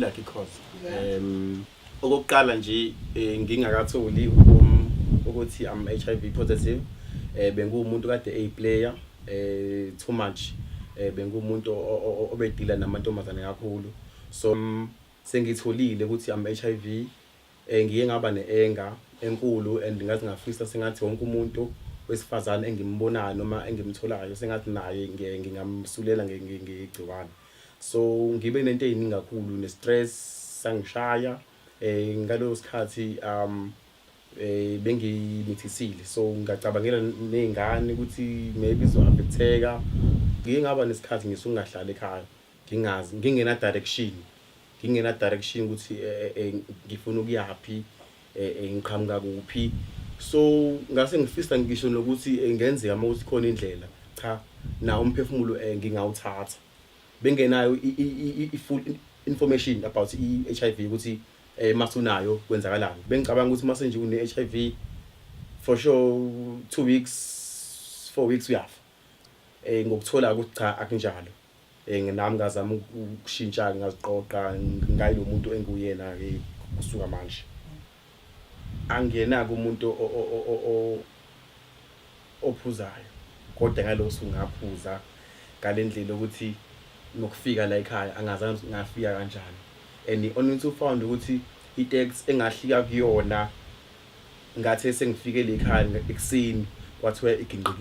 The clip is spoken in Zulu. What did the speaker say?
Lucky Cause. Okokuqala nje ngingakatholi ukuthi I'm HIV positive. Bengumuntu kade player too much. Bengumuntu obedila namantombazane kakhulu. So sengitholile ukuthi I'm HIV. Ngiye ngaba neenga enkulu and ngathi ngafisa sengathi wonke umuntu wesifazane engimbonayo noma engimtholayo sengathi naye ngingamsulela ngegciwane. So ngibe nento eziningi kakhulu nestress sangishaya ngalo sikhathi bengimithisile. So ngacabangela nezingane ukuthi maybe so affecteka. Ngiye ngaba nesikhathi ngisungahlala ekhaya ngingazi ngingena direction ukuthi ngifuna ukuyapi ngiqhamuka kuphi. So ngase ngifisa ngisho nokuthi ngenzeka mawuthi khona indlela cha na umphefumulo ngingawuthatha bengenayo full information about HIV ukuthi masunayo kwenzakalani. Bengicabanga ukuthi mase nje une HIV for sure 2 weeks 4 weeks uyafa. Ngokuthola ukuthi cha akunjalo. Nami ngazama ukushintsha ngaziqoqa ngayilo muntu enguyena ke kusuka manje. Angenaka umuntu ophuzayo kodwa ngalo sungaphuza ngalendlela ukuthi nokufika la ekhaya angazange ngafika kanjani. And only to found ukuthi itext engahlika kuyona ngathi sengifike la ekhaya ekseni kwathiwa iginqikile.